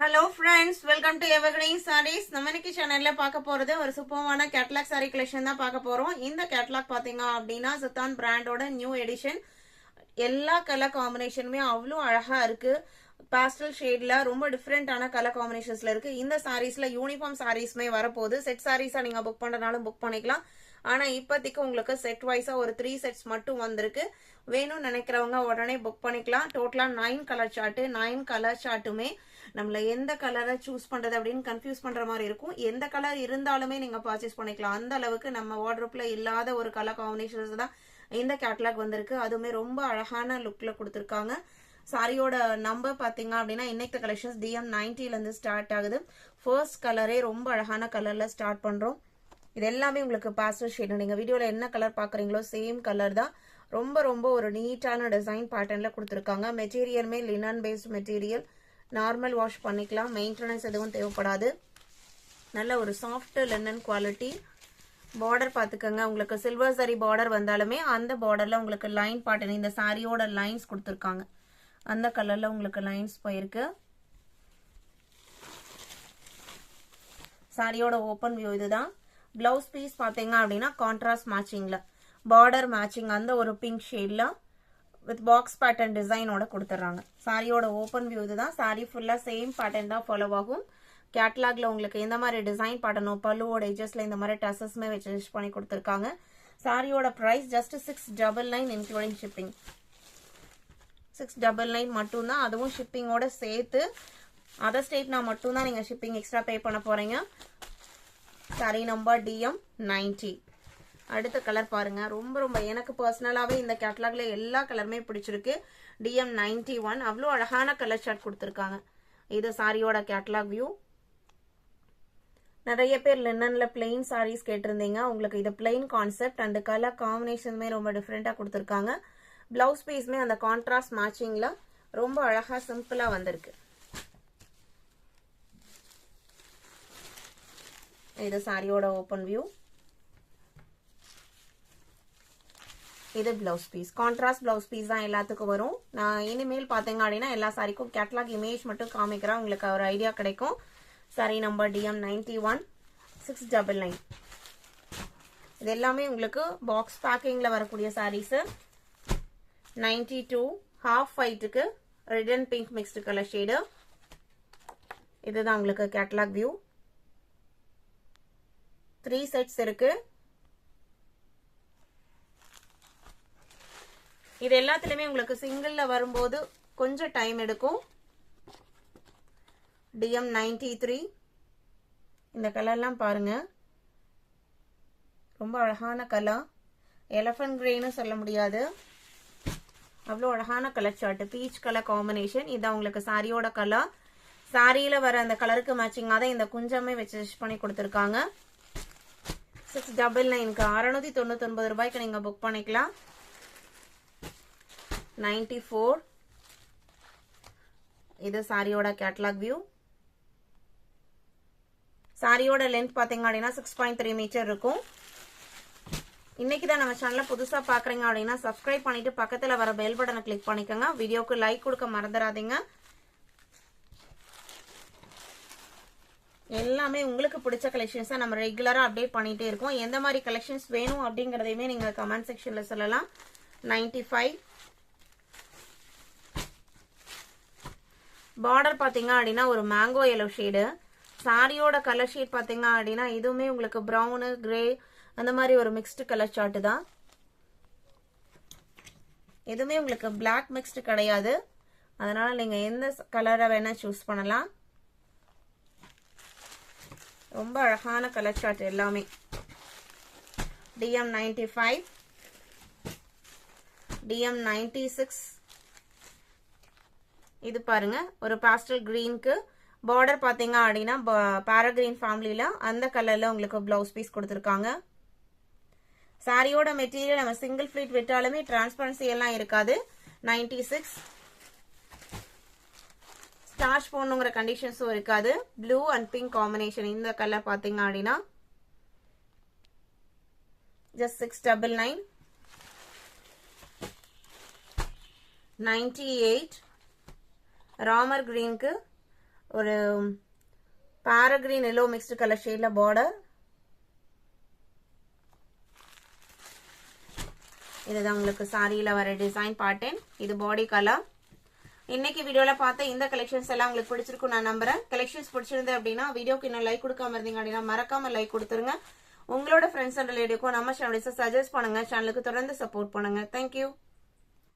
Hello friends, welcome to Evergreen Sarees. நம்ம இன்னைக்கு சேனல்ல பார்க்க போறது ஒரு சூப்பரான கேட்டலாக் saree collection தான் பார்க்க போறோம். இந்த கேட்டலாக் பாத்தீங்க அப்படின்னா சித்தான் பிராண்டோட நியூ எடிஷன். எல்லா கலர் காம்பினேஷனுமே அவ்வளோ அழகா இருக்கு. பாஸ்டல் ஷேட்ல ரொம்ப டிஃப்ரெண்டான கலர் காம்பினேஷன்ஸ்ல இருக்கு. இந்த சாரீஸ்ல யூனிஃபார்ம் சாரீஸ்மே வரப்போகுது. செட் சாரீஸா நீங்க புக் பண்றனாலும் புக் பண்ணிக்கலாம். ஆனா இப்போதைக்கு உங்களுக்கு செட் வைஸா ஒரு 3 செட்ஸ் மட்டும் வந்திருக்கு. வேணும்னு நினைக்கிறவங்க உடனே புக் பண்ணிக்கலாம். டோட்டலா 9 கலர் சார்ட். 9 கலர் சார்ட்டுமே நம்மள எந்த கலரை சூஸ் பண்றது அப்படின்னு கன்ஃபியூஸ் பண்ற மாதிரி இருக்கும். எந்த கலர் இருந்தாலுமே நீங்க பர்ச்சேஸ் பண்ணிக்கலாம். அந்த அளவுக்கு நம்ம வார்ட்ரோப்ல இல்லாத ஒரு கலர் காம்பினேஷன்ஸ் தான் இந்த கேட்டலாக் வந்திருக்கு. அதுவுமே ரொம்ப அழகான லுக்ல கொடுத்துருக்காங்க. சாரியோட நம்பர் பாத்தீங்க அப்படின்னா இன்னைக்கு கலெக்ஷன்ஸ் DM90 இருந்து ஸ்டார்ட் ஆகுது. ஃபர்ஸ்ட் கலரே ரொம்ப அழகான கலர்ல ஸ்டார்ட் பண்றோம். இது எல்லாமே உங்களுக்கு பாஸ்டல் ஷேட். நீங்க வீடியோல என்ன கலர் பாக்குறீங்களோ சேம் கலர் தான். ரொம்ப ரொம்ப ஒரு நீட்டான டிசைன் பேட்டர்ன்ல கொடுத்துருக்காங்க. மெட்டீரியலுமே linen based material. Normal wash பண்ணிக்கலாம். மெயின்டெனன்ஸ் எதுவும் தேவைப்படாது. நல்ல ஒரு சாஃப்ட் லினன் குவாலிட்டி. பார்டர் பார்த்துக்கோங்க. உங்களுக்கு சில்வர் சரி பார்டர் வந்தாலுமே அந்த பார்டர்ல உங்களுக்கு லைன் பேட்டர்ன் இந்த சாரியோட லைன்ஸ் கொடுத்துருக்காங்க. அந்த கலர்ல உங்களுக்கு லைன்ஸ் போயிருக்கு. சாரியோட ஓப்பன் வியூ இதுதான். பிளவுஸ் பீஸ் பாத்தீங்க அப்படின்னா கான்ட்ராஸ்ட் மேட்சிங்ல பார்டர் மேட்சிங் அந்த ஒரு பிங்க் ஷேட்ல வித் பாக்ஸ் பேட்டர்ன் டிசைனோட கொடுத்துறாங்க. சாரியோட ஓப்பன் வியூ இதுதான். சாரி ஃபுல்லா சேம் பேட்டர்ன் தான் ஃபாலோ ஆகும். கேட்லாக்ல உங்களுக்கு எந்த மாதிரி டிசைன் பாட்டனோ பல்லுவோட எஜஸ்ல இந்த மாதிரி டசஸ்மே வச்சு யூஸ் பண்ணி கொடுத்துருக்காங்க. சாரியோட பிரைஸ் ஜஸ்ட் 699 இன்க்ளூடிங் ஷிப்பிங். 699 மட்டும் தான். அதுவும் ஷிப்பிங்கோட சேர்த்து அதர் ஸ்டேட்னா மட்டும் தான் நீங்க ஷிப்பிங் எக்ஸ்ட்ரா பே பண்ண போறீங்க. Sorry number DM90. அடுத்த கலர் பாருங்க. ரொம்ப ரொம்ப எனக்கு பர்சனலாவே இந்த கேட்டலாக்ல எல்லா கலருமே பிடிச்சிருக்கு. DM91 அவ்வளோ அழகான கலர் ஷர்ட் கொடுத்துருக்காங்க. இது சாரியோட கேட்டலாக் வியூ. நிறைய பேர் லினன்ல பிளெயின் சாரீஸ் கேட்டிருந்தீங்க. உங்களுக்கு இது பிளெயின் கான்செப்ட் அண்ட் கலர் காம்பினேஷனுமே ரொம்ப டிஃப்ரெண்டா கொடுத்துருக்காங்க. பிளவுஸ் பீஸ்மே அந்த கான்ட்ராஸ்ட் மேட்சிங்ல ரொம்ப அழகா சிம்பிளா வந்திருக்கு. இது சாரியோட ஓப்பன் வியூ. இது blouse piece. Contrast blouse piece தான் எல்லாத்துக்கும் வரும். நான் இனிமேல் பாத்தீங்க அப்படின்னா எல்லா சாரிக்கும் கேட்டலாக் இமேஜ் மட்டும் காமிக்கிறேன். உங்களுக்கு ஒரு ஐடியா கிடைக்கும். Sari number DM91 699. இது எல்லாமே உங்களுக்கு பாக்ஸ் பேக்கிங்ல வரக்கூடிய சாரீஸ். 92 ஹாஃப் ஒயிட்டுக்கு red and pink mixed colour shade. இதுதான் உங்களுக்கு கேட்டலாக் வியூ. 3 செட்ஸ் இருக்கு. இது எல்லாத்துலயுமே உங்களுக்கு சிங்கிள்ல வரும்போது கொஞ்சம் டைம் எடுக்கும். DM93. இந்த கலர்லாம் பாருங்க. ரொம்ப அழகான கலர். எலிஃபண்ட் கிரேன்னு சொல்ல முடியாது. அவ்வளோ அழகான colour chart. Peach colour combination. இதான் உங்களுக்கு சாரியோட கலர். சாரியில வர அந்த கலருக்கு மேட்சிங்காக தான் இந்த குஞ்சமே வச்சு ஸ்டிச் பண்ணி கொடுத்துருக்காங்க. 699க்கு 699 ரூபாய்க்கு நீங்க புக் பண்ணிக்கலாம். 94. இது சாரியோட கேட்டலாக் வியூ. சாரியோட லென்த் பாத்தீங்க அப்படின்னா 6.3 மீட்டர் இருக்கும். இன்னைக்கு தான் நம்ம சேனல்ல புதுசா பாக்குறீங்க அப்படின்னா சப்ஸ்கிரைப் பண்ணிட்டு பக்கத்துல வர பெல் பட்டனை கிளிக் பண்ணிக்கோங்க. வீடியோக்கு லைக் கொடுக்க மறந்துடாதீங்க. எல்லாமே உங்களுக்கு பிடிச்ச கலெக்ஷன்ஸ் நம்ம ரெகுலரா அப்டேட் பண்ணிட்டே இருக்கோம். எந்த மாதிரி கலெக்ஷன்ஸ் வேணும் அப்படிங்கறதையுமே நீங்க கமெண்ட் செக்ஷன்ல சொல்லலாம். 95. பார்டர் பாத்தீங்க அப்படின்னா ஒரு மேங்கோ எல்லோ ஷேடு. சாரியோட கலர் ஷேட் பாத்தீங்க அப்படின்னா இதுவுமே உங்களுக்கு பிரவுன் கிரே அந்த மாதிரி ஒரு மிக்ஸ்டு கலர் சார்ட் தான். எதுவுமே உங்களுக்கு பிளாக் மிக்ஸ்டு கிடையாது. அதனால நீங்க எந்த கலரை வேணா சூஸ் பண்ணலாம். ரொம்ப அழகான கலர் சார்ட் எல்லாமே. DM95. DM96. இது பாருங்க ஒரு பாஸ்டல் கிரீனுக்கு பார்டர் பாத்தீங்க அப்படின்னா பாராகிரீன் ஃபேமிலியில அந்த கலர்ல உங்களுக்கு பிளவுஸ் பீஸ் கொடுத்துருக்காங்க. சாரியோட மெட்டீரியல் நம்ம சிங்கிள் ஃபிளிட் விட்டாலுமே டிரான்ஸ்பரன்சி எல்லாம் இருக்காது. 96. ஸ்டார்ச் போடணுங்கிற கண்டிஷன்ஸும் இருக்காது. Blue and pink combination. இந்த கலர் பாத்தீங்க அப்படின்னா ஜஸ்ட் 699. 98. ராமர் கிரீனுக்கு ஒரு பாரகிரீன் எல்லோ மிக்ஸ்டு கலர் ஷேட்ல பார்டர். இதுதான் உங்களுக்கு சாரியில வர டிசைன் பேட்டர்ன். இது பாடி கலர். இன்னைக்கு வீடியோல பார்த்த இந்த கலெக்ஷன்ஸ் எல்லாம் உங்களுக்கு பிடிச்சிருக்கும் நான் நம்புறேன். கலெக்ஷன்ஸ் பிடிச்சிருந்து அப்படின்னா வீடியோக்கு இன்னும் லைக் கொடுக்காம இருந்தீங்க அப்படின்னா மறக்காம லைக் கொடுத்துருங்க. உங்களோட ஃப்ரெண்ட்ஸ் அண்ட் ரிலேட்டிவ்க்கும் நம்ம சேனலை சஜஸ்ட் பண்ணுங்க. சேனலுக்கு தொடர்ந்து சப்போர்ட் பண்ணுங்க. தேங்க்யூ.